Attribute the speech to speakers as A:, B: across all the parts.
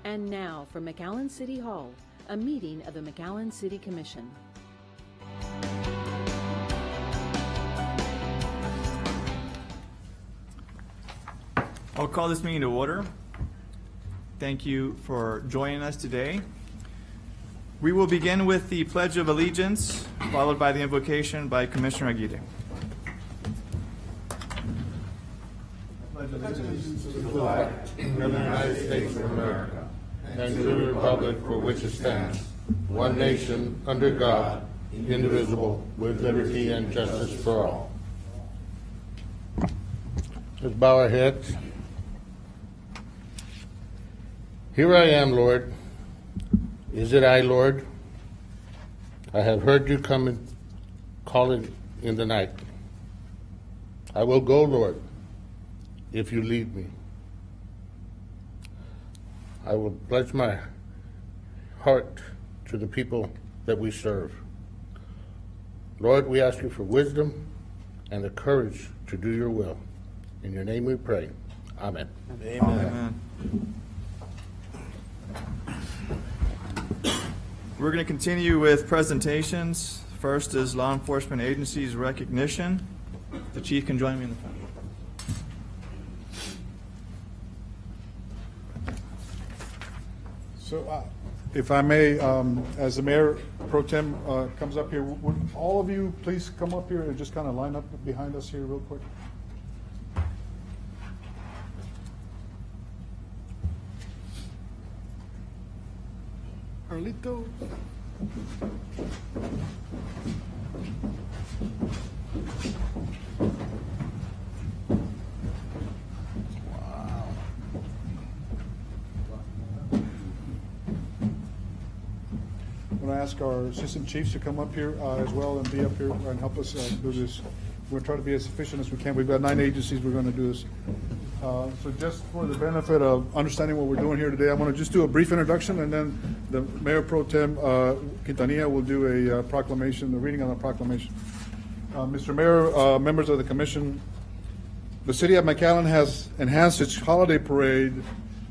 A: And now from McAllen City Hall, a meeting of the McAllen City Commission.
B: I'll call this meeting to order. Thank you for joining us today. We will begin with the Pledge of Allegiance, followed by the invocation by Commissioner Aguirre.
C: Pledge allegiance to the flag of the United States of America and to the republic for which it stands, one nation, under God, indivisible, with liberty and justice for all. Let's bow our heads. Here I am, Lord. Is it I, Lord? I have heard you come and calling in the night. I will go, Lord, if you lead me. I will pledge my heart to the people that we serve. Lord, we ask you for wisdom and the courage to do your will. In your name we pray. Amen.
B: Amen. Amen. We're going to continue with presentations. First is Law Enforcement Agencies recognition. The Chief can join me in the front.
D: So, if I may, as the Mayor Pro Tem comes up here, would all of you please come up here and just kind of line up behind us here real quick? Carlito. I'm going to ask our assistant chiefs to come up here as well and be up here and help us do this. We're trying to be as efficient as we can. We've got 9 agencies we're going to do this. So just for the benefit of understanding what we're doing here today, I want to just do a brief introduction, and then the Mayor Pro Tem Quintanilla will do a proclamation, the reading of the proclamation. Mr. Mayor, members of the Commission, the City of McAllen has enhanced its holiday parade,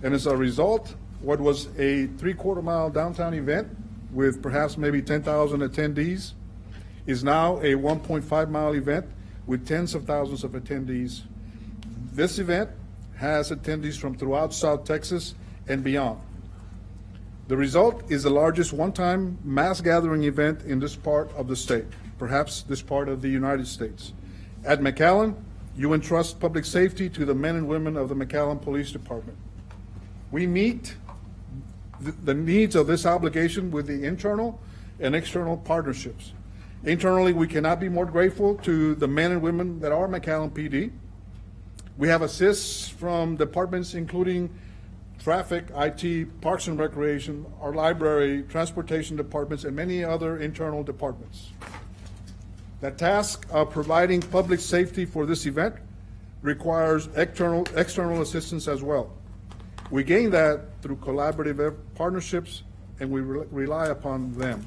D: and as a result, what was a 3/4-mile downtown event with perhaps maybe 10,000 attendees is now a 1.5-mile event with tens of thousands of attendees. This event has attendees from throughout South Texas and beyond. The result is the largest one-time mass gathering event in this part of the state, perhaps this part of the United States. At McAllen, you entrust public safety to the men and women of the McAllen Police Department. We meet the needs of this obligation with the internal and external partnerships. Internally, we cannot be more grateful to the men and women that are McAllen PD. We have assists from departments including traffic, IT, parks and recreation, our library, transportation departments, and many other internal departments. The task of providing public safety for this event requires external assistance as well. We gain that through collaborative partnerships, and we rely upon them.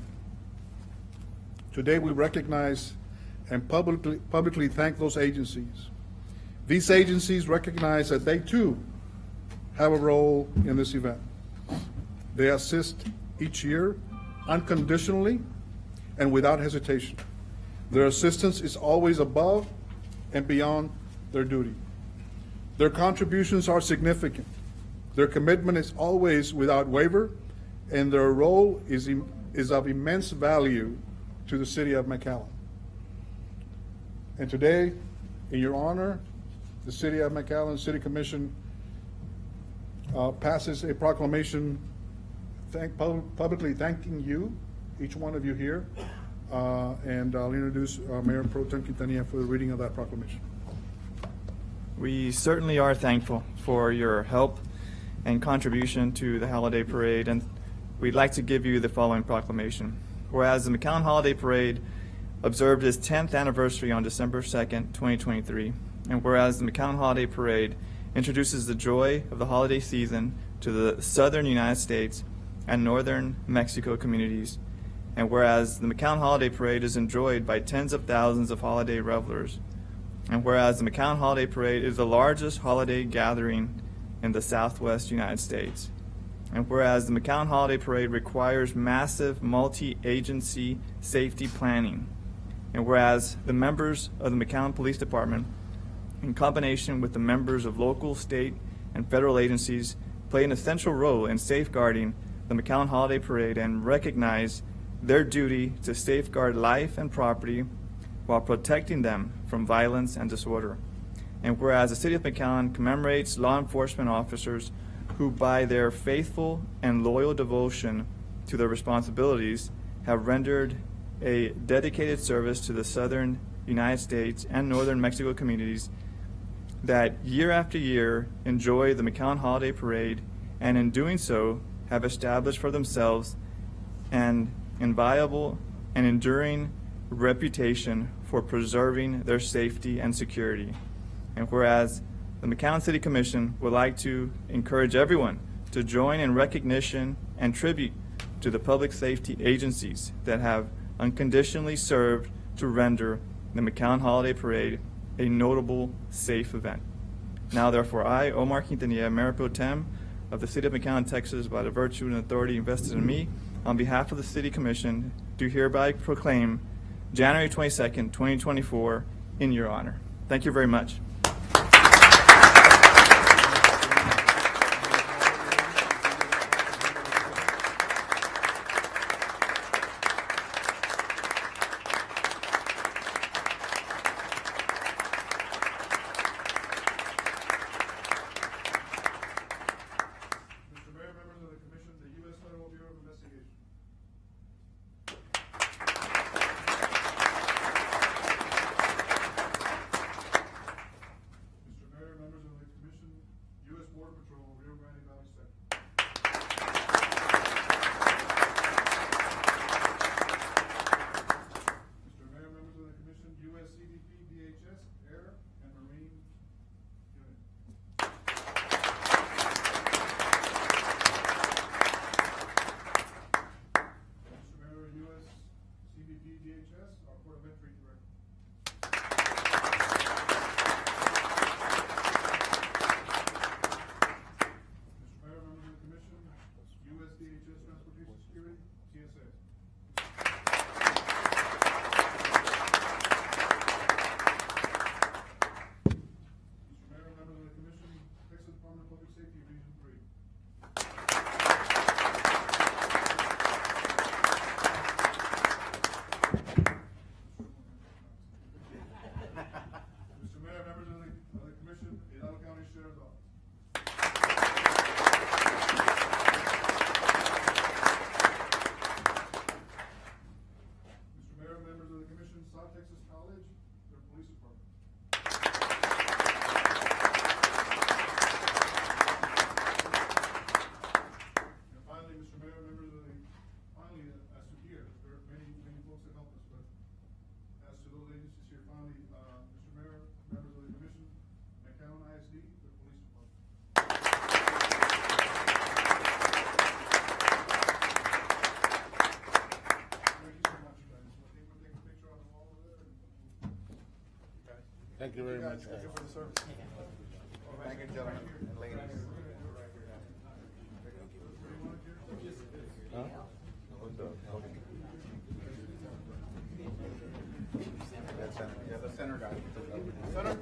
D: Today, we recognize and publicly thank those agencies. These agencies recognize that they too have a role in this event. They assist each year unconditionally and without hesitation. Their assistance is always above and beyond their duty. Their contributions are significant. Their commitment is always without waiver, and their role is of immense value to the City of McAllen. And today, in your honor, the City of McAllen City Commission passes a proclamation publicly thanking you, each one of you here, and I'll introduce Mayor Pro Tem Quintanilla for the reading of that proclamation.
B: We certainly are thankful for your help and contribution to the holiday parade, and we'd like to give you the following proclamation. Whereas the McAllen Holiday Parade observed its 10th anniversary on December 2nd, 2023, and whereas the McAllen Holiday Parade introduces the joy of the holiday season to the southern United States and northern Mexico communities, and whereas the McAllen Holiday Parade is enjoyed by tens of thousands of holiday revelers, and whereas the McAllen Holiday Parade is the largest holiday gathering in the Southwest United States, And whereas the McAllen Holiday Parade requires massive multi-agency safety planning, and whereas the members of the McAllen Police Department, in combination with the members of local, state, and federal agencies, play an essential role in safeguarding the McAllen Holiday Parade and recognize their duty to safeguard life and property while protecting them from violence and disorder. And whereas the City of McAllen commemorates law enforcement officers who, by their faithful and loyal devotion to their responsibilities, have rendered a dedicated service to the southern United States and northern Mexico communities that year after year enjoy the McAllen Holiday Parade, and in doing so have established for themselves an inviolable and enduring reputation for preserving their safety and security. And whereas the McAllen City Commission would like to encourage everyone to join in recognition and tribute to the public safety agencies that have unconditionally served to render the McAllen Holiday Parade a notable, safe event. Now, therefore, I, Omar Quintanilla, Mayor Pro Tem of the City of McAllen, Texas, by the virtue and authority invested in me, on behalf of the City Commission, do hereby proclaim January 22nd, 2024, in your honor. Thank you very much.
D: Mr. Mayor, members of the Commission, the U.S. Federal Bureau of Investigation. Mr. Mayor, members of the Commission, U.S. Border Patrol, Rio Grande Valley Sector. Mr. Mayor, members of the Commission, U.S. CBP, DHS, Air and Marine Unit. Mr. Mayor, U.S. CBP, DHS, our Port of Entry Director. Mr. Mayor, members of the Commission, U.S. DHS Transportation Security, TSA. Mr. Mayor, members of the Commission, Texas Department of Public Safety, Region 3. Mr. Mayor, members of the Commission, Hidalgo County Sheriff's Office. Mr. Mayor, members of the Commission, South Texas College, their police department. And finally, Mr. Mayor, members of the, finally, as to here, there are many, many folks that help us, but as to those agencies here, finally, Mr. Mayor, members of the Commission, McAllen ISD, the police department. Thank you so much, guys. I think we'll take a picture on the wall over there.
C: Thank you very much.
D: Thank you for the service.
E: Thank you, gentlemen and ladies.
C: Huh?
E: Yeah, the center guy. Center?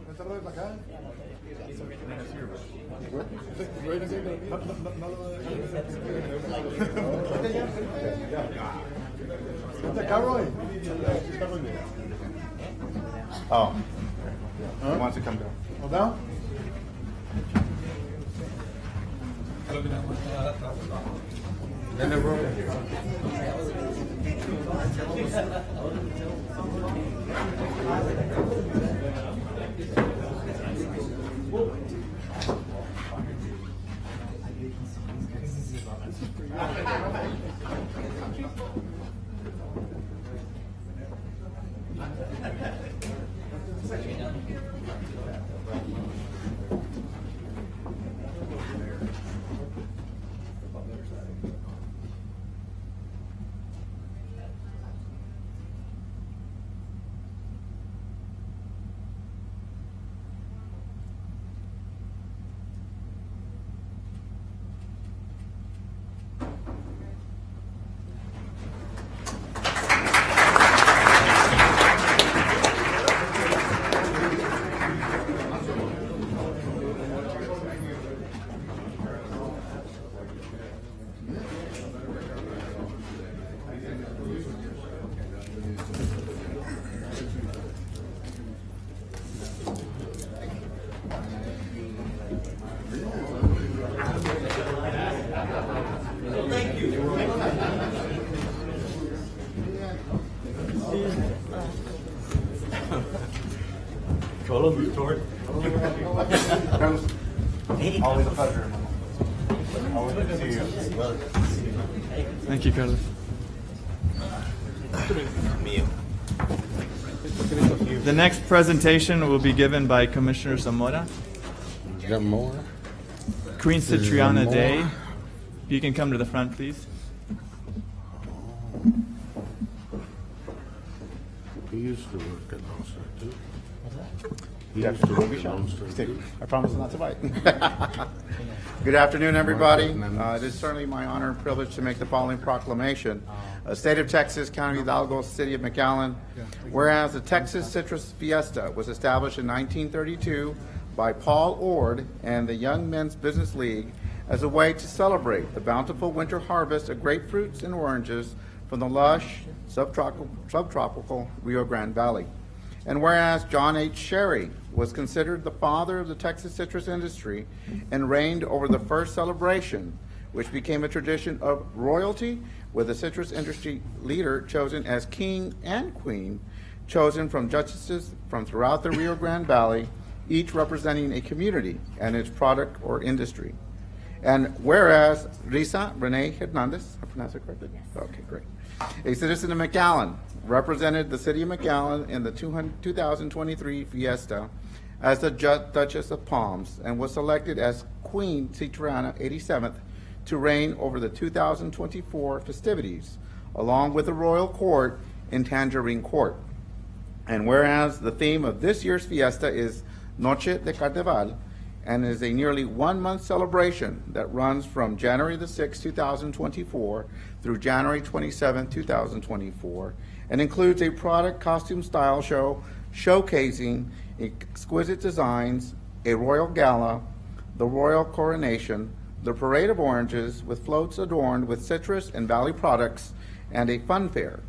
D: ¿Esta rueda para acá? ¿Está acá, Roy?
E: Oh. He wants to come down.
D: ¿O down?
C: Then the road.
E: Always a pleasure. Always good to see you.
B: Thank you, Carlos. The next presentation will be given by Commissioner Zamora.
C: You got more?
B: Queen
C: Is there
B: Citriana
C: more?
B: Day. You can come to the front, please.
C: He used to work at Lone Star, too. He used to work at Lone Star, too.
E: I promise not to bite. Good afternoon, everybody. It is certainly my honor and privilege to make the following proclamation. State of Texas, County of Hidalgo, City of McAllen. Whereas the Texas Citrus Fiesta was established in 1932 by Paul Ord and the Young Men's Business League as a way to celebrate the bountiful winter harvest of grapefruits and oranges from the lush subtropical Rio Grande Valley. And whereas John H. Sherry was considered the father of the Texas citrus industry and reigned over the first celebration, which became a tradition of royalty, with the citrus industry leader chosen as king and queen, chosen from justices from throughout the Rio Grande Valley, each representing a community and its product or industry. And whereas Risa Renee Hernandez, I pronounced it correctly? Yes. Okay, great. A citizen of McAllen, represented the city of McAllen in the 2023 Fiesta as the Duchess of Palms and was selected as Queen Citriana 87th to reign over the 2024 festivities, along with the royal court in Tangerine Court. And whereas the theme of this year's fiesta is Noche de Carnaval, and is a nearly 1 month celebration that runs from January the 6th, 2024 through January 27th, 2024, and includes a product costume style show showcasing exquisite designs, a royal gala, the royal coronation, the parade of oranges with floats adorned with citrus and valley products, and a fun fair.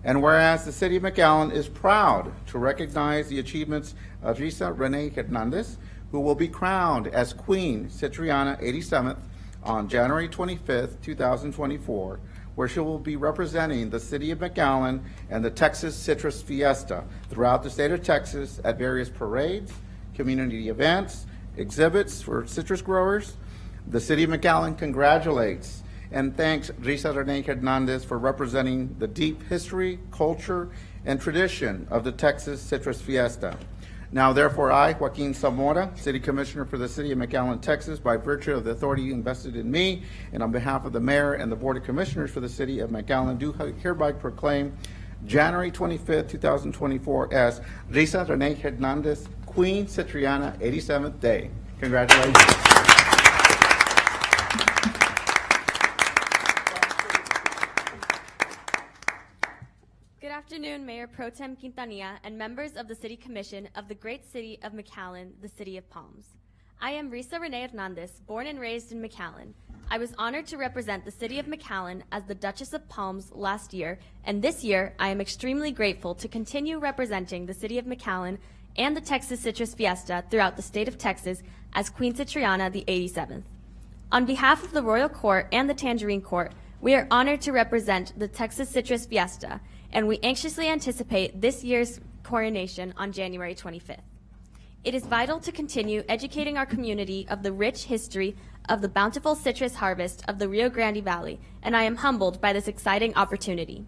E: And whereas the city of McAllen is proud to recognize the achievements of Risa Renee Hernandez, who will be crowned as Queen Citriana 87th on January 25th, 2024, where she will be representing the city of McAllen and the Texas Citrus Fiesta throughout the state of Texas at various parades, community events, exhibits for citrus growers. The city of McAllen congratulates and thanks Risa Renee Hernandez for representing the deep history, culture, and tradition of the Texas Citrus Fiesta. Now, therefore, I, Joaquin Zamora, City Commissioner for the City of McAllen, Texas, by virtue of the authority invested in me, and on behalf of the Mayor and the Board of Commissioners for the City of McAllen, do hereby proclaim January 25th, 2024 as Risa Renee Hernandez Queen Citriana 87th Day. Congratulations.
F: Good afternoon, Mayor Pro Tem Quintanilla and members of the City Commission of the great city of McAllen, the City of Palms. I am Risa Renee Hernandez, born and raised in McAllen. I was honored to represent the City of McAllen as the Duchess of Palms last year, and this year I am extremely grateful to continue representing the City of McAllen and the Texas Citrus Fiesta throughout the state of Texas as Queen Citriana the 87th. On behalf of the Royal Court and the Tangerine Court, we are honored to represent the Texas Citrus Fiesta, and we anxiously anticipate this year's coronation on January 25th. It is vital to continue educating our community of the rich history of the bountiful citrus harvest of the Rio Grande Valley, and I am humbled by this exciting opportunity.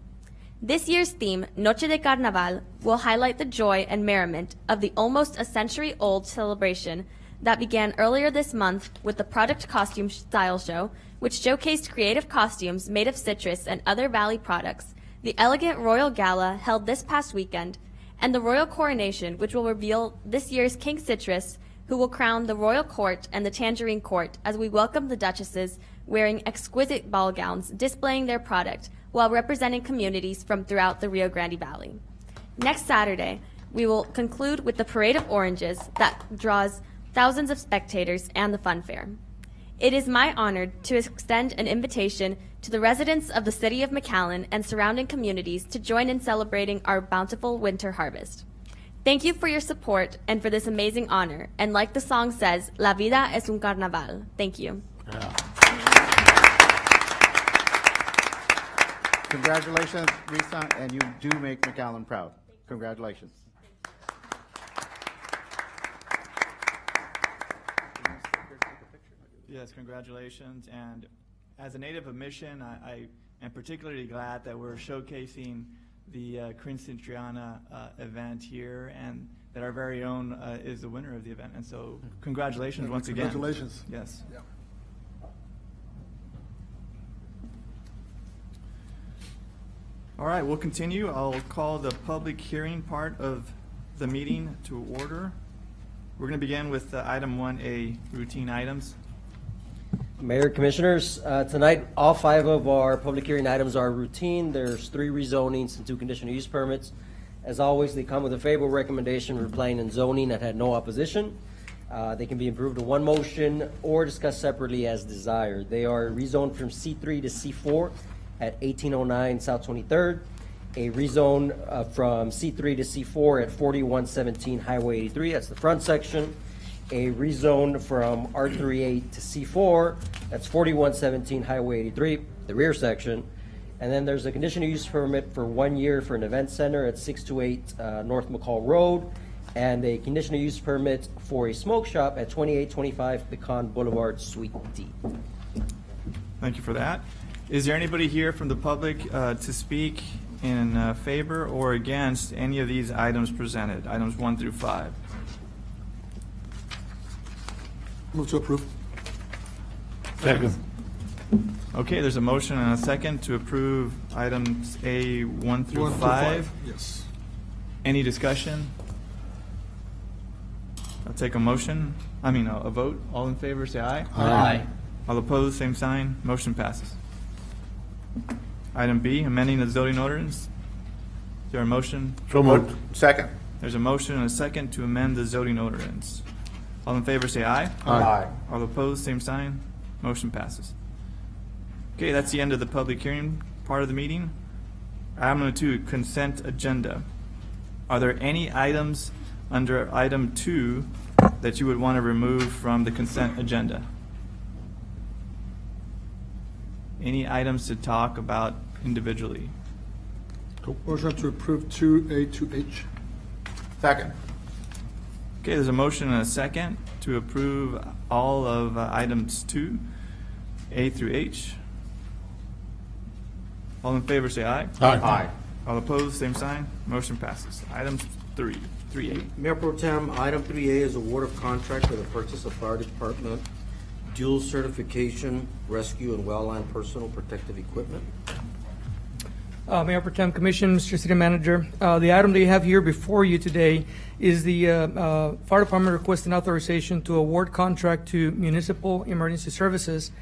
F: This year's theme, Noche de Carnaval, will highlight the joy and merriment of the almost a century-old celebration that began earlier this month with the product costume style show, which showcased creative costumes made of citrus and other valley products, the elegant Royal Gala held this past weekend, and the Royal Coronation, which will reveal this year's King Citrus, who will crown the Royal Court and the Tangerine Court as we welcome the Duchesses wearing exquisite ball gowns, displaying their product while representing communities from throughout the Rio Grande Valley. Next Saturday, we will conclude with the Parade of Oranges that draws thousands of spectators and the fun fair. It is my honor to extend an invitation to the residents of the City of McAllen and surrounding communities to join in celebrating our bountiful winter harvest. Thank you for your support and for this amazing honor. And like the song says, La vida es un carnaval. Thank you.
E: Congratulations, Risa, and you do make McAllen proud. Congratulations.
B: Yes, congratulations. And as a native of Mission, I am particularly glad that we're showcasing the Crimson Triana event here, and that our very own is the winner of the event. And so congratulations once again.
D: Congratulations.
B: Yes.
D: Yeah.
B: All right, we'll continue. I'll call the public hearing part of the meeting to order. We're going to begin with item 1A, routine items.
G: Mayor, Commissioners, tonight all 5 of our public hearing items are routine. There's 3 rezonings and 2 conditional use permits. As always, they come with a favorable recommendation for planning and zoning that had no opposition. They can be approved in one motion or discussed separately as desired. They are rezoned from C3 to C4 at 1809 South 23rd, a rezone from C3 to C4 at 4117 Highway 83, that's the front section, a rezone from R38 to C4, that's 4117 Highway 83, the rear section, and then there's a conditional use permit for 1 year for an event center at 628 North McCall Road, and a conditional use permit for a smoke shop at 2825 Pecan Boulevard, Suite D.
B: Thank you for that. Is there anybody here from the public to speak in favor or against any of these items presented, items 1 through 5?
D: Move to approve.
C: Second.
B: Okay, there's a motion and a second to approve items A 1 through 5.
D: Yes.
B: Any discussion? I'll take a motion. A vote. All in favor, say aye.
G: Aye.
B: All opposed, same sign. Motion passes. Item B, amending the zoning ordinance. Is there a motion?
C: So moved.
E: Second.
B: There's a motion and a second to amend the zoning ordinance. All in favor, say aye.
C: Aye.
B: All opposed, same sign. Motion passes. Okay, that's the end of the public hearing part of the meeting. Item number 2, consent agenda. Are there any items under item 2 that you would want to remove from the consent agenda? Any items to talk about individually?
D: Motion to approve 2A to H.
E: Second.
B: Okay, there's a motion and a second to approve all of items 2, A through H. All in favor, say aye.
C: Aye.
B: All opposed, same sign. Motion passes. Items 3A.
G: Mayor Pro Tem, item 3A is award of contract for the purchase of fire department dual certification, rescue, and wellline personal protective equipment.
H: Mayor Pro Tem, Commission, Mr. City Manager, the item that you have here before you today is the Fire Department requesting authorization to award contract to Municipal Emergency Services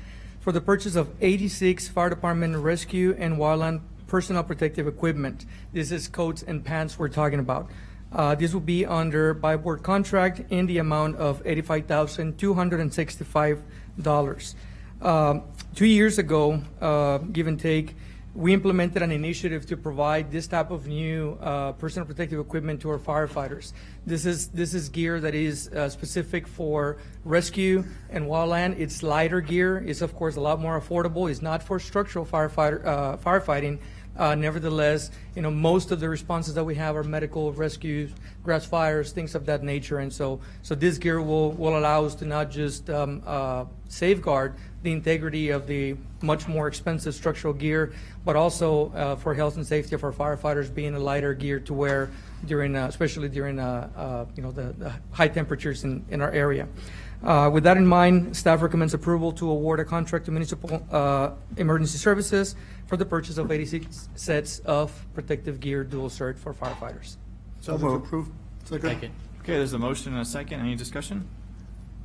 H: for the purchase of 86 Fire Department rescue and wildland personal protective equipment. This is coats and pants we're talking about. This will be under by board contract in the amount of $85,265. 2 years ago, give and take, we implemented an initiative to provide this type of new personal protective equipment to our firefighters. This is gear that is specific for rescue and wildland. It's lighter gear. It's of course a lot more affordable. It's not for structural firefighting. Nevertheless, most of the responses that we have are medical rescues, grass fires, things of that nature, and so this gear will allow us to not just safeguard the integrity of the much more expensive structural gear, but also for health and safety of our firefighters, being a lighter gear to wear during, especially during the high temperatures in our area. With that in mind, staff recommends approval to award a contract to Municipal Emergency Services for the purchase of 86 sets of protective gear dual cert for firefighters.
D: So moved. Approve. Second.
B: Okay, there's a motion and a second. Any discussion?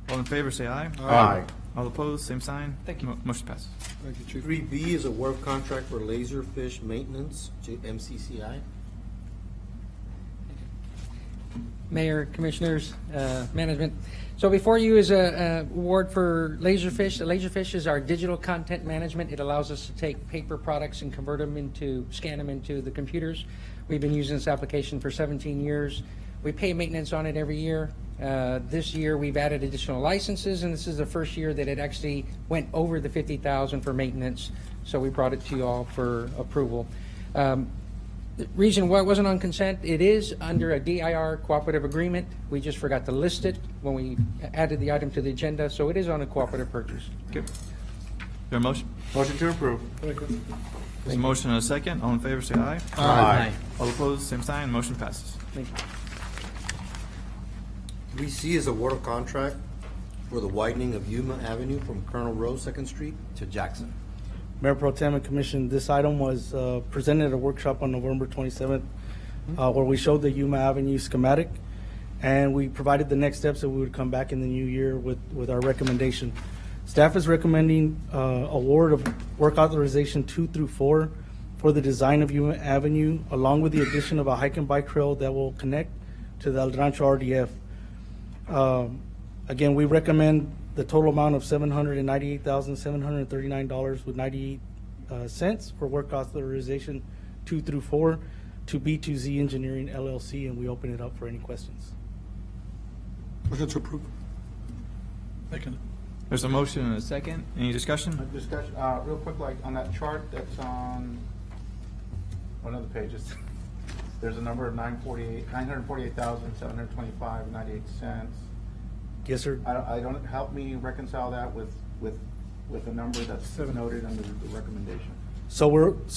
B: All in favor, say aye.
C: Aye.
B: All opposed, same sign.
H: Thank you.
B: Motion passes.
D: Thank you, Chief.
G: 3B is a work contract for laserfish maintenance to MCCI.
I: Mayor, Commissioners, Management. So before you is a award for Laserfish. The Laserfish is our digital content management. It allows us to take paper products and scan them into the computers. We've been using this application for 17 years. We pay maintenance on it every year. This year we've added additional licenses, and this is the first year that it actually went over the $50,000 for maintenance. So we brought it to you all for approval. The reason why it wasn't on consent, it is under a DIR cooperative agreement. We just forgot to list it when we added the item to the agenda, so it is on a cooperative purchase.
B: Okay. Your motion?
E: Motion to approve.
B: There's a motion and a second. All in favor, say aye.
E: Aye.
B: All opposed, same sign. Motion passes.
I: Thank you.
J: 3C is award of contract for the widening of Yuma Avenue from Colonel Rowe, 2nd Street to Jackson.
K: Mayor Pro Tem and Commission, this item was presented at a workshop on November 27th, where we showed the Yuma Avenue schematic, and we provided the next steps that we would come back in the new year with our recommendation. Staff is recommending award of work authorization 2 through 4 for the design of Yuma Avenue, along with the addition of a hike and bike trail that will connect to the El Rancho RDF. Again, we recommend the total amount of $798,739 with 98 cents for work authorization 2 through 4 to B2Z Engineering LLC, and we open it up for any questions.
D: Motion to approve. Second.
B: There's a motion and a second. Any discussion?
E: Discussion, real quick, like on that chart that's on one of the pages, there's a number of $948,725.98.
K: Yes, sir.
E: I don't, help me reconcile that with the number that's noted under the recommendation.
K: So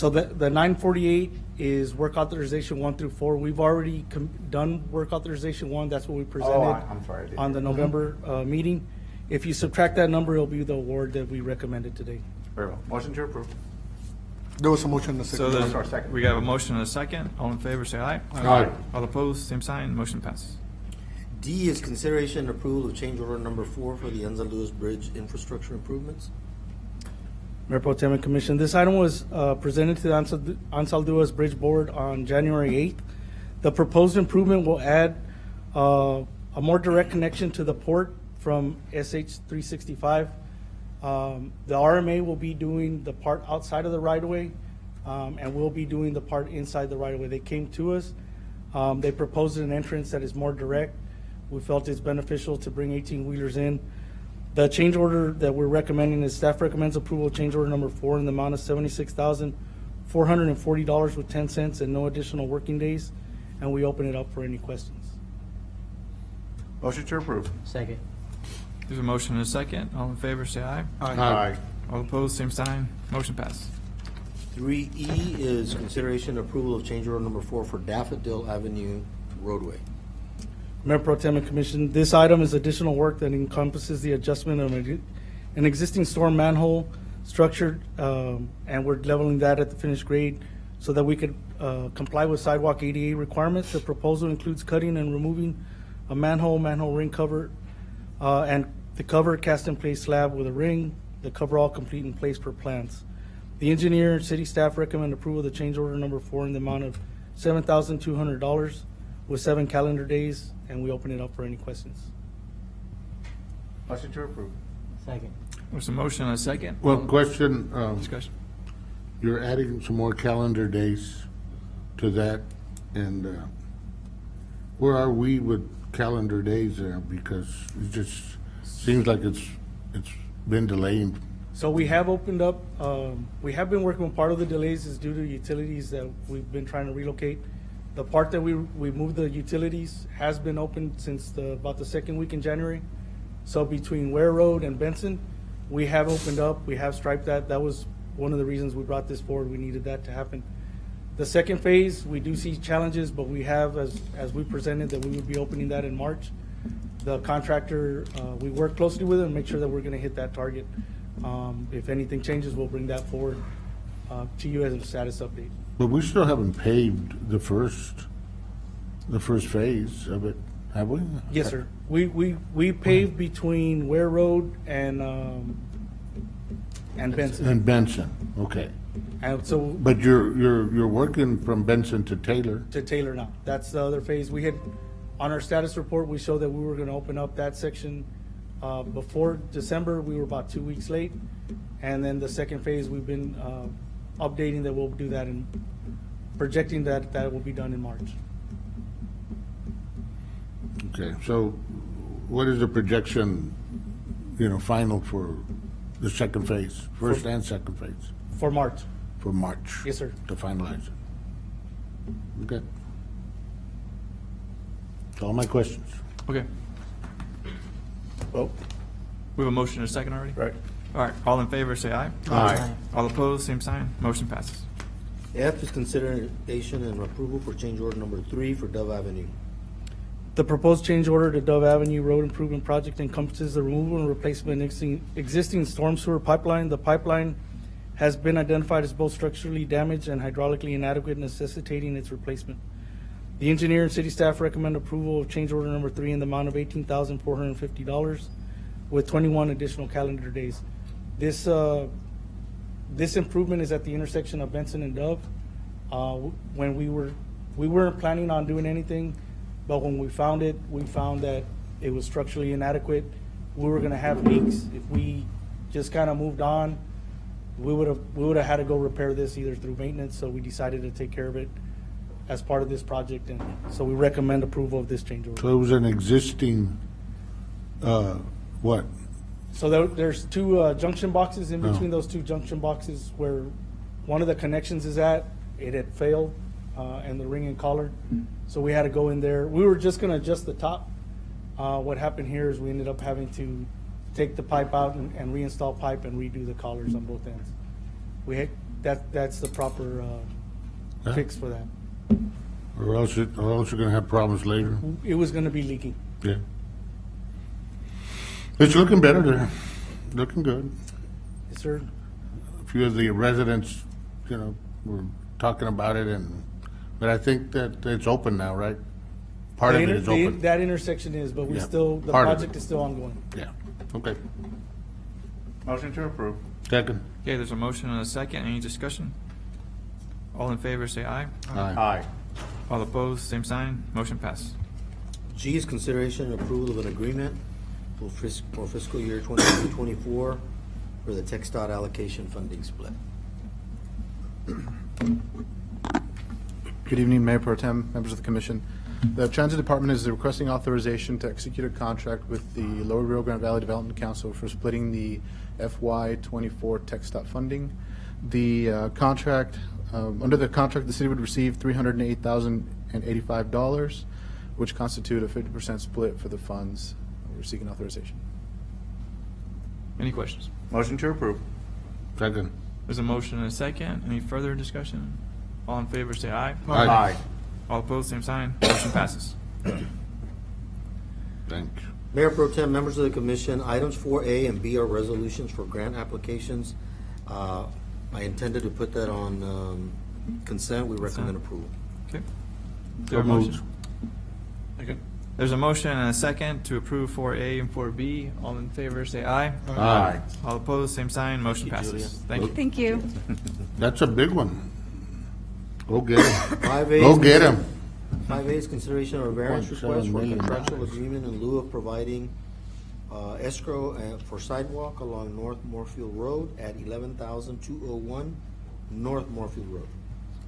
K: the 948 is work authorization 1 through 4. We've already done work authorization 1. That's what we presented
E: I'm sorry. I didn't
K: on the
E: hear.
K: November meeting. If you subtract that number, it'll be the award that we recommended today.
E: Very well. Motion to approve.
D: There was a motion and a
B: So
D: second.
B: there's,
E: second.
B: we got a motion and a second. All in favor, say aye.
C: Aye.
B: All opposed, same sign. Motion passes.
J: D is consideration and approval of change order number 4 for the Enza Lewis Bridge infrastructure improvements.
K: Mayor Pro Tem and Commission, this item was presented to the Ansalduas Bridge Board on January 8th. The proposed improvement will add a more direct connection to the port from SH 365. The RMA will be doing the part outside of the right-of-way, and we'll be doing the part inside the right-of-way. They came to us. They proposed an entrance that is more direct. We felt it's beneficial to bring 18-wheelers in. The change order that we're recommending is staff recommends approval of change order number 4 in the amount of $76,440 with 10 cents and no additional working days. And we open it up for any questions.
E: Motion to approve.
G: Second.
B: There's a motion and a second. All in favor, say aye.
E: Aye.
B: All opposed, same sign. Motion passes.
J: 3E is consideration and approval of change order number 4 for Daffodil Avenue roadway.
K: Mayor Pro Tem and Commission, this item is additional work that encompasses the adjustment of an existing storm manhole structure, and we're leveling that at the finished grade so that we could comply with sidewalk ADA requirements. The proposal includes cutting and removing a manhole ring cover, and the cover cast in place slab with a ring, the cover all complete in place per plans. The engineer and city staff recommend approval of the change order number 4 in the amount of $7,200 with 7 calendar days, and we open it up for any questions.
E: Motion to approve.
G: Second.
B: There's a motion and a second.
C: Well, question,
B: Discussion.
C: you're adding some more calendar days to that, and where are we with calendar days there? Because it just seems like it's been delaying.
K: So we have opened up, we have been working, part of the delays is due to utilities that we've been trying to relocate. The part that we moved the utilities has been open since about the second week in January. So between Ware Road and Benson, we have opened up, we have striped that. That was one of the reasons we brought this forward. We needed that to happen. The second phase, we do see challenges, but we have, as we presented, that we would be opening that in March. The contractor, we work closely with them and make sure that we're gonna hit that target. If anything changes, we'll bring that forward to you as a status update.
C: But we still haven't paved the first phase of it, have we?
K: Yes, sir. We paved between Ware Road and Benson.
C: And Benson, okay.
K: And so
C: But you're working from Benson to Taylor.
K: to Taylor now. That's the other phase. We had, on our status report, we showed that we were gonna open up that section before December. We were about 2 weeks late. And then the second phase, we've been updating that we'll do that and projecting that will be done in March.
C: Okay, so what is the projection, final for the second phase, first and second phase,
K: For March.
C: for March?
K: Yes, sir.
C: To finalize it? Okay. That's all my questions.
B: Okay.
C: Oh,
B: We have a motion and a second already?
C: right.
B: All right, all in favor, say aye.
C: Aye.
B: All opposed, same sign. Motion passes.
J: F is consideration and approval for change order number 3 for Dove Avenue.
K: The proposed change order to Dove Avenue Road Improvement Project encompasses the removal and replacement of existing storm sewer pipeline. The pipeline has been identified as both structurally damaged and hydraulically inadequate, necessitating its replacement. The engineer and city staff recommend approval of change order number 3 in the amount of $18,450 with 21 additional calendar days. This improvement is at the intersection of Benson and Dove. When we weren't planning on doing anything, but when we found that it was structurally inadequate. We were gonna have leaks. If we just kind of moved on, we would have had to go repair this either through maintenance, so we decided to take care of it as part of this project, and so we recommend approval of this change order.
C: So it was an existing, what?
K: So there's two junction boxes in between those two junction boxes where one of the connections is at. It had failed, and the ring and collar. So we had to go in there. We were just gonna adjust the top. What happened here is we ended up having to take the pipe out and reinstall pipe and redo the collars on both ends. That's the proper fix for that.
C: Or else you're gonna have problems later.
K: It was gonna be leaking.
C: Yeah. It's looking better there. Looking good.
K: Yes, sir.
C: A few of the residents, were talking about it, but I think that it's open now, right? Part of it is open.
K: That intersection is, but
C: Yeah,
K: the
C: part of
K: project
C: it.
K: is still ongoing.
C: Yeah, okay.
D: Motion to approve.
C: Second.
B: Okay, there's a motion and a second. Any discussion? All in favor, say aye.
C: Aye.
B: All opposed, same sign. Motion passes.
J: G is consideration and approval of an agreement for fiscal year 23-24 for the TxDOT allocation funding split.
L: Good evening, Mayor Pro Tem, members of the commission. The Transit Department is requesting authorization to execute a contract with the Lower Rio Grande Valley Development Council for splitting the FY24 TxDOT funding. The contract, under the contract, the city would receive $308,085, which constitute a 50% split for the funds. We're seeking authorization.
B: Any questions?
D: Motion to approve.
C: Second.
B: There's a motion and a second. Any further discussion? All in favor, say aye.
C: Aye.
B: All opposed, same sign. Motion passes.
C: Thanks.
J: Mayor Pro Tem, members of the commission, items 4A and B are resolutions for grant applications. I intended to put that on consent. We recommend approval.
B: Okay. Is there a motion? There's a motion and a second to approve 4A and 4B. All in favor, say aye.
C: Aye.
B: All opposed, same sign. Motion
J: Thank you,
B: passes.
J: Julia.
B: Thank you.
M: Thank you.
C: That's a big one. Go get him.
J: 5A
C: Go
J: is
C: get him.
J: 5A is consideration of a variance
C: 1.7
J: request for a
C: million
J: contractual
C: dollars.
J: agreement in lieu of providing escrow for sidewalk along North Moorfield Road at 11,201 North Moorfield Road.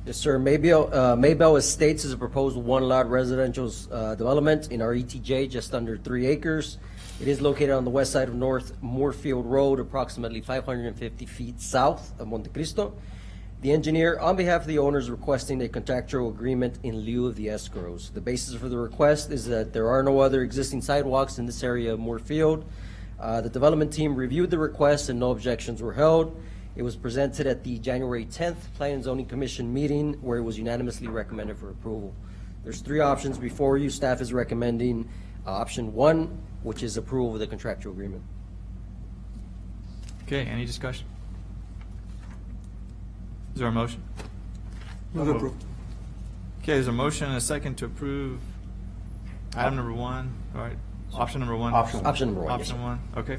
G: Yes, sir. Maybell Estates is a proposed one-lot residential development in our ETJ, just under 3 acres. It is located on the west side of North Moorfield Road, approximately 550 feet south of Monte Cristo. The engineer, on behalf of the owner, is requesting a contractual agreement in lieu of the escrows. The basis for the request is that there are no other existing sidewalks in this area of Moorfield. The development team reviewed the request and no objections were held. It was presented at the January 10th Planning and Zoning Commission meeting where it was unanimously recommended for approval. There's 3 options before you. Staff is recommending option 1, which is approval of the contractual agreement.
B: Okay, any discussion? Is there a motion?
J: Move approval.
B: Okay, there's a motion and a second to approve item number 1. All right, option number 1.
G: Option number 1.
B: Option 1, okay.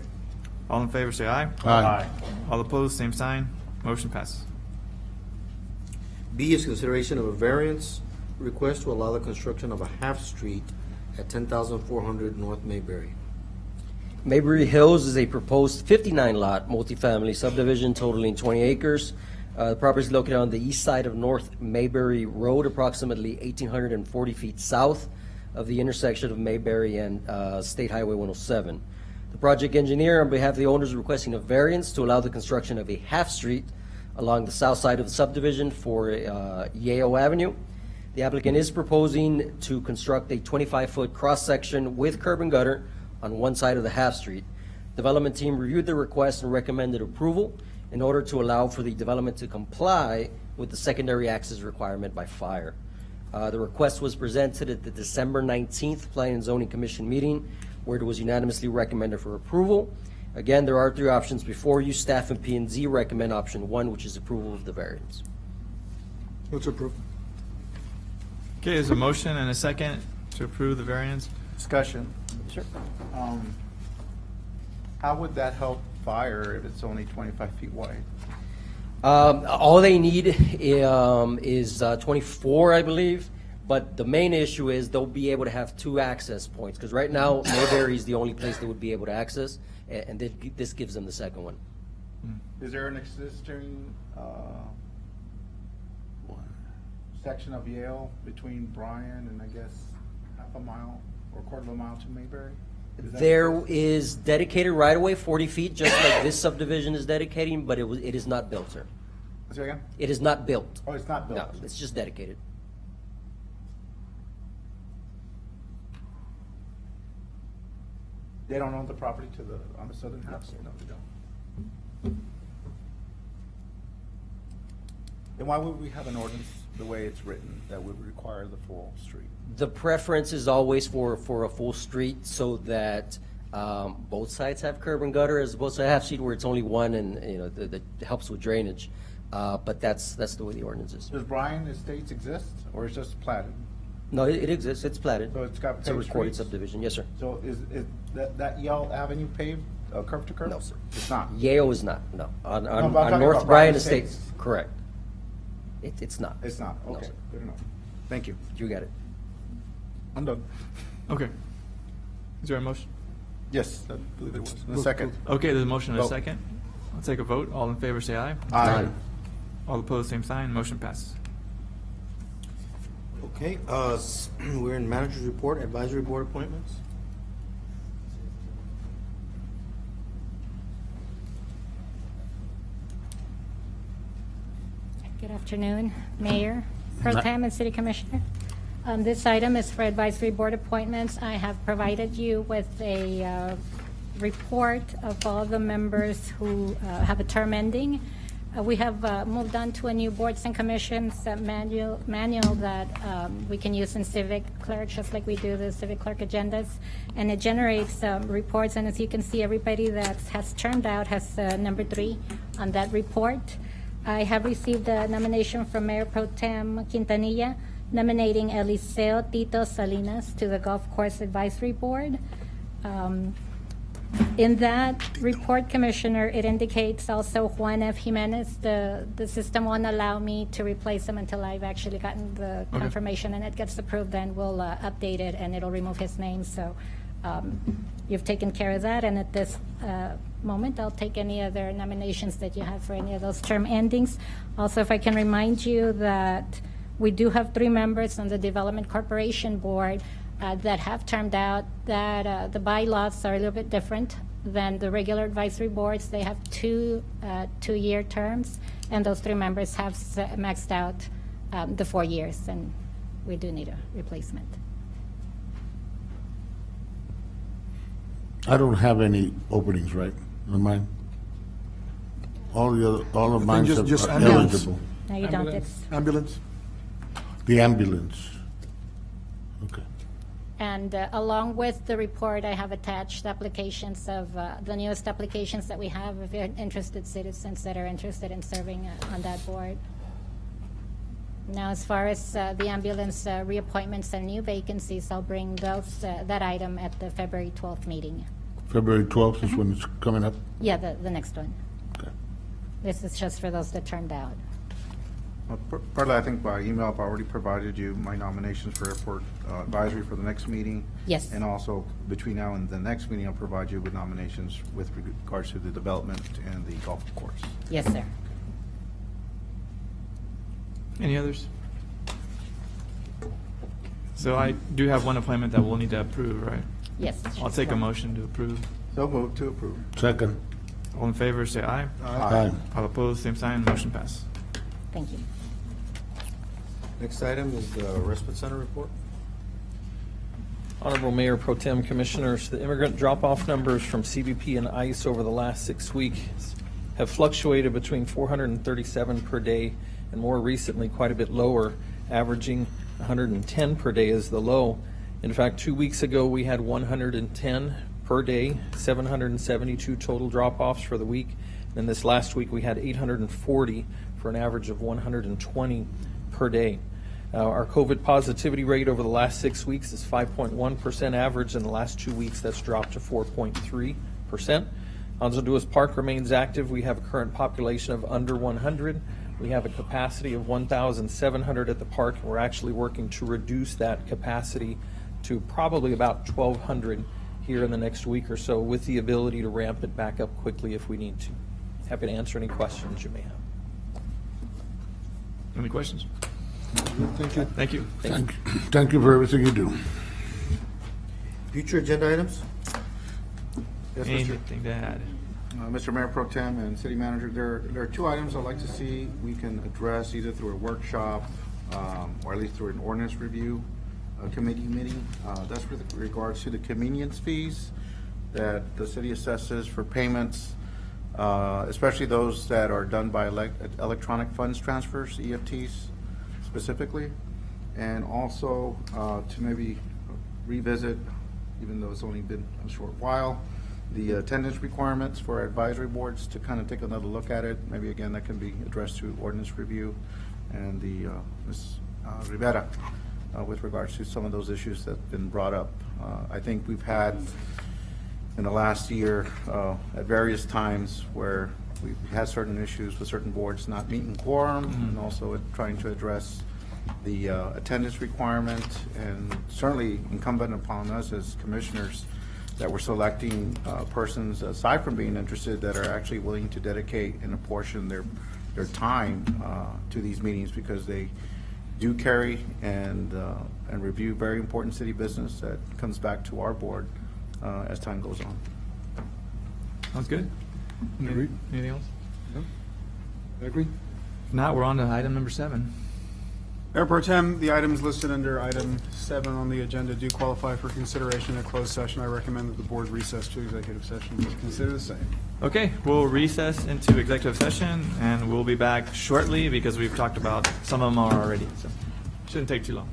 B: All in favor, say aye.
C: Aye.
B: All opposed, same sign. Motion passes.
J: B is consideration of a variance request to allow the construction of a half street at 10,400 North Mayberry.
G: Mayberry Hills is a proposed 59-lot multifamily subdivision totaling 20 acres. The property is located on the east side of North Mayberry Road, approximately 1,840 feet south of the intersection of Mayberry and State Highway 107. The project engineer, on behalf of the owners, is requesting a variance to allow the construction of a half street along the south side of the subdivision for Yale Avenue. The applicant is proposing to construct a 25-foot cross-section with curb and gutter on one side of the half-street. Development team reviewed the request and recommended approval in order to allow for the development to comply with the secondary access requirement by fire. The request was presented at the December 19th Planning and Zoning Commission meeting, where it was unanimously recommended for approval. Again, there are three options before you. Staff and P&Z recommend option 1, which is approval of the variance.
D: Let's approve.
B: Okay, there's a motion and a second to approve the variance.
E: Discussion.
G: Sure.
E: How would that help fire if it's only 25 feet wide?
G: All they need is 24, I believe, but the main issue is they'll be able to have 2 access points, because right now, Mayberry is the only place they would be able to access, and this gives them the second one.
E: Is there an existing section of Yale between Bryan and I guess half a mile or quarter of a mile to Mayberry?
G: There is dedicated right-of-way, 40 feet, just like this subdivision is dedicating, but it is not built, sir.
E: Say again?
G: It is not built.
E: Oh, it's not built?
G: No, it's just dedicated.
E: They don't own the property on the southern half? No, they don't. Then why would we have an ordinance the way it's written that would require the full street?
G: The preference is always for a full street so that both sides have curb and gutter, as opposed to a half street where it's only one, and that helps with drainage. But that's the way the ordinance is.
E: Does Bryan Estates exist, or is it just platted?
G: No, it exists. It's platted.
E: So it's got
G: a
E: paved
G: recorded
E: streets?
G: subdivision. Yes, sir.
E: So is that Yale Avenue paved, curb to curb?
G: No, sir.
E: It's not?
G: Yale is not. No, on
E: but I'm talking
G: North
E: about
G: Bryan
E: Bryan
G: Estates,
E: Estates.
G: correct. It's not.
E: It's not,
G: No,
E: okay,
G: sir.
E: good enough. Thank you.
G: You got it.
E: I'm done.
B: Okay. Is there a motion?
E: Yes, I believe there was. A second.
B: Okay, there's a motion and a
E: Vote.
B: second. I'll take a vote. All in favor, say aye.
E: Aye.
B: All opposed, same sign. Motion passes.
J: Okay, we're in manager's report, advisory board appointments.
M: Good afternoon, Mayor, Pro Tem, and City Commissioner. This item is for advisory board appointments. I have provided you with a report of all the members who have a term ending. We have moved on to a new boards and commissions manual that we can use in civic clerk, just like we do the civic clerk agendas. And it generates reports, and as you can see, everybody that has termed out has number 3 on that report. I have received a nomination from Mayor Pro Tem Quintanilla, nominating Eliseo Tito Salinas to the Golf Course Advisory Board. In that report, Commissioner, it indicates also Juan F. Jimenez. The system won't allow me to replace him until I've actually gotten the confirmation and it gets approved, then we'll update it and it'll remove his name. So you've taken care of that, and at this moment, I'll take any other nominations that you have for any of those term endings. Also, if I can remind you that we do have 3 members on the Development Corporation Board that have termed out, that the bylaws are a little bit different than the regular advisory boards. They have 2 2-year terms, and those 3 members have maxed out the 4 years, and we do need a replacement.
C: I don't have any openings, right, on mine? All of mine
D: just
C: are
D: ambulance.
C: eligible.
M: No, you don't.
K: Ambulance.
M: It's,
D: Ambulance.
C: The ambulance. Okay.
M: and along with the report, I have attached applications of the newest applications that we have of interested citizens that are interested in serving on that board. Now, as far as the ambulance reappointments and new vacancies, I'll bring those that item at the February 12th meeting.
C: February 12th is when it's coming up?
M: Yeah, the next one.
C: Okay.
M: This is just for those that turned out.
E: Perla, I think by email, I've already provided you my nominations for airport advisory for the next meeting.
M: Yes.
E: And also, between now and the next meeting, I'll provide you with nominations with regards to the development and the golf course.
M: Yes, sir.
B: Any others? So I do have one appointment that we'll need to approve, right?
M: Yes.
B: I'll take a motion to approve.
E: So move to approve.
C: Second.
B: All in favor, say aye.
C: Aye.
B: All opposed, same sign. Motion passes.
M: Thank you.
J: Next item is the Respite Center report.
N: Honorable Mayor Pro Tem Commissioners, the immigrant drop-off numbers from CBP and ICE over the last 6 weeks have fluctuated between 437 per day and more recently quite a bit lower, averaging 110 per day is the low. In fact, 2 weeks ago we had 110 per day, 772 total drop-offs for the week. And this last week we had 840 for an average of 120 per day. Our COVID positivity rate over the last 6 weeks is 5.1% average. In the last 2 weeks, that's dropped to 4.3%. Alonzo Duas Park remains active. We have a current population of under 100. We have a capacity of 1,700 at the park. We're actually working to reduce that capacity to probably about 1,200 here in the next week or so, with the ability to ramp it back up quickly if we need to. Happy to answer any questions you may have.
B: Any questions?
C: Thank you.
B: Thank you.
C: Thank you for everything you do.
J: Future agenda items?
E: Yes, Mr.
B: Anything to add?
E: Mr. Mayor Pro Tem and City Manager, there are 2 items I'd like to see we can address either through a workshop or at least through an ordinance review committee meeting. That's with regards to the convenience fees that the city assesses for payments, especially those that are done by electronic funds transfers, EFTs specifically, and also to maybe revisit, even though it's only been a short while, the attendance requirements for advisory boards, to kind of take another look at it. Maybe again that can be addressed through ordinance review, and the Ms. Rivera with regards to some of those issues that have been brought up. I think we've had in the last year at various times where we've had certain issues with certain boards not meeting quorum, and also trying to address the attendance requirement, and certainly incumbent upon us as commissioners that we're selecting persons, aside from being interested, that are actually willing to dedicate and apportion their time to these meetings, because they do carry and review very important city business that comes back to our board as time goes on.
B: Sounds good.
D: Agreed.
B: Anything else?
D: No? I agree.
B: If not, we're on to item number 7.
O: Mayor Pro Tem, the items listed under item 7 on the agenda do qualify for consideration in a closed session. I recommend that the board recess to executive session to consider the same.
B: Okay, we'll recess into executive session, and we'll be back shortly because we've talked about some of them already, so shouldn't take too long.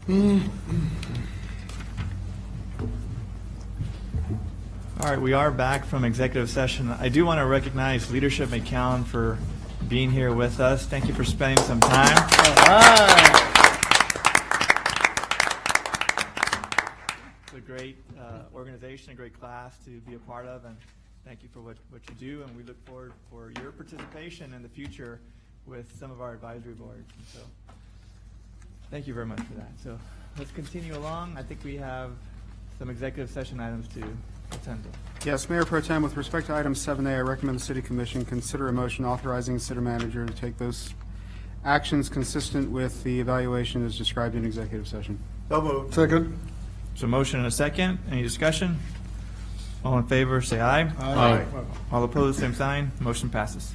B: All right, we are back from executive session. I do want to recognize Leadership McAllen for being here with us. Thank you for spending some time. It's a great organization, a great class to be a part of, and thank you for what you do, and we look forward for your participation in the future with some of our advisory boards. And so thank you very much for that. So let's continue along. I think we have some executive session items to attend to.
O: Yes, Mayor Pro Tem, with respect to item 7A, I recommend the City Commission consider a motion authorizing the city manager to take those actions consistent with the evaluation as described in executive session.
E: So moved.
D: Second.
B: So motion and a second. Any discussion? All in favor, say aye.
D: Aye.
B: All opposed, same sign. Motion passes.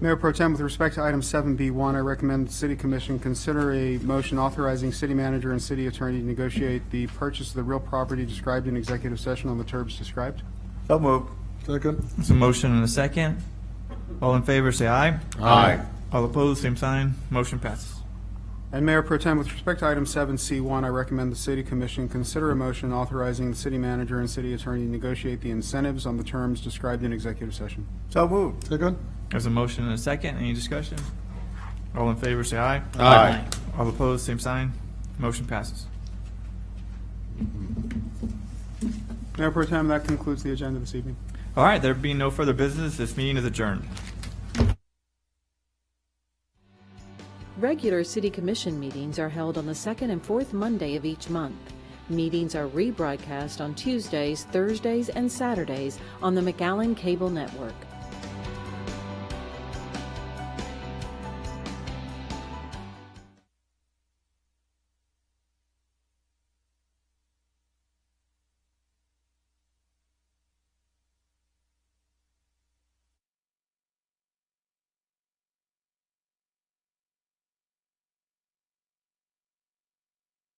O: Mayor Pro Tem, with respect to item 7B1, I recommend the City Commission consider a motion authorizing city manager and city attorney to negotiate the purchase of the real property described in executive session on the terms described.
E: So moved.
D: Second.
B: So motion and a second. All in favor, say aye.
E: Aye.
B: All opposed, same sign. Motion passes.
O: And Mayor Pro Tem, with respect to item 7C1, I recommend the City Commission consider a motion authorizing the city manager and city attorney to negotiate the incentives on the terms described in executive session.
E: So moved.
D: Second.
B: There's a motion and a second. Any discussion? All in favor, say aye.
E: Aye.
B: All opposed, same sign. Motion passes.
O: Mayor Pro Tem, that concludes the agenda this evening.
B: All right, there being no further business, this meeting is adjourned.
A: Regular City Commission meetings are held on the second and fourth Monday of each month. Meetings are rebroadcast on Tuesdays, Thursdays, and Saturdays on the McAllen Cable Network.